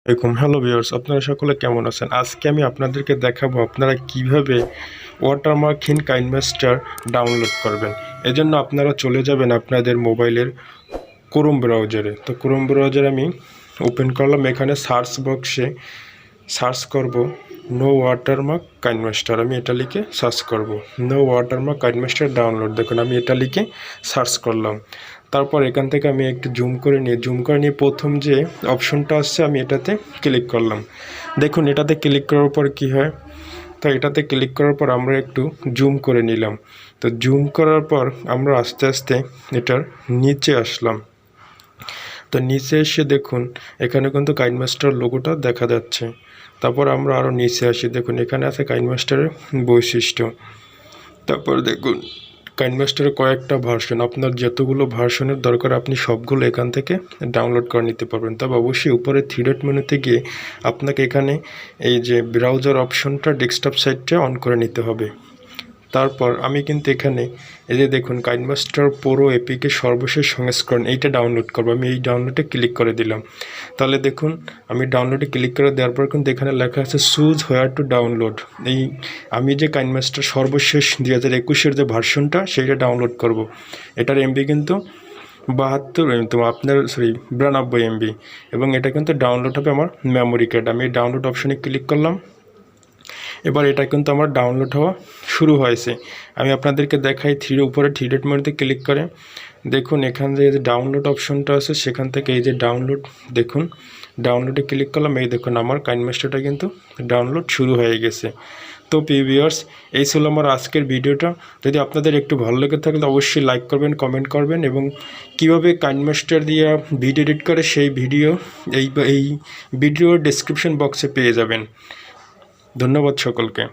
Hello viewers, আপনারা সকলে কেমন আছেন? আজকে আমি আপনাদেরকে দেখাবো আপনারা কিভাবে ওয়াটারমার্ক ইন কাইনমাস্টার ডাউনলোড করবেন। এজন্য আপনারা চলে যাবেন আপনাদের মোবাইলের ক্রোম ব্রাউজারে। তো ক্রোম ব্রাউজার আমি ওপেন করলাম। এখানে সার্চ বক্সে সার্চ করব নো ওয়াটারমার্ক কাইনমাস্টার। আমি এটা লিখে সার্চ করব নো ওয়াটারমার্ক কাইনমাস্টার ডাউনলোড। দেখুন আমি এটা লিখে সার্চ করলাম। তারপর এখান থেকে আমি একটু জুম করে নিয়ে প্রথম যে অপশনটা আসছে আমি এটাতে ক্লিক করলাম। দেখুন এটাতে ক্লিক করার পর কি হয়, তো এটাতে ক্লিক করার পর আমরা একটু জুম করে নিলাম। তো জুম করার পর আমরা আস্তে আস্তে এটার নিচে আসলাম। তো নিচে এসে দেখুন এখানে কিন্তু কাইনমাস্টার লোগোটা দেখা যাচ্ছে। তারপর আমরা আরও নিচে আসি, দেখুন এখানে আছে কাইনমাস্টারের বৈশিষ্ট্য। তারপর দেখুন কাইনমাস্টারের কয়েকটা ভার্সন, আপনার যতগুলো ভার্সনের দরকার আপনি সবগুলো এখান থেকে ডাউনলোড করে নিতে পারবেন। তবে অবশ্যই উপরে থ্রি ডট মেনুতে গিয়ে আপনাকে এখানে এই যে ব্রাউজার অপশনটা ডেস্কটপ সাইটটা অন করে নিতে হবে। তারপর আমি কিন্তু এখানে এই যে দেখুন কাইনমাস্টার প্রো এপিকে সর্বশেষ সংস্করণ এইটা ডাউনলোড করবো। আমি এই ডাউনলোডে ক্লিক করে দিলাম। তাহলে দেখুন আমি ডাউনলোডে ক্লিক করে দেওয়ার পর কিন্তু এখানে লেখা আছে চুজ হোয়ার টু ডাউনলোড। এই আমি যে কাইনমাস্টার সর্বশেষ 2021-এর যে ভার্সনটা সেইটা ডাউনলোড করব। এটার এমবি কিন্তু 72 তো আপনার 92 এমবি, এবং এটা কিন্তু ডাউনলোড হবে আমার মেমোরি কার্ড। আমি ডাউনলোড অপশনে ক্লিক করলাম। এবার এটা কিন্তু আমার ডাউনলোড হওয়া শুরু হয়েছে। আমি আপনাদেরকে দেখাই উপরে থ্রি ডট মেনুতে ক্লিক করে দেখুন এখান যে ডাউনলোড অপশনটা আছে সেখান থেকে এই যে ডাউনলোড, দেখুন ডাউনলোডে ক্লিক করলাম। এই দেখুন আমার কাইনমাস্টারটা কিন্তু ডাউনলোড শুরু হয়ে গেছে। তো ভিউয়ার্স, এই ছিল আমার আজকের ভিডিওটা। যদি আপনাদের একটু ভালো লেগে থাকলে অবশ্যই লাইক করবেন, কমেন্ট করবেন, এবং কিভাবে কাইনমাস্টার দিয়ে ভিডিও এডিট করে সেই ভিডিও এই ভিডিওর ডেসক্রিপশন বক্সে পেয়ে যাবেন। ধন্যবাদ সকলকে।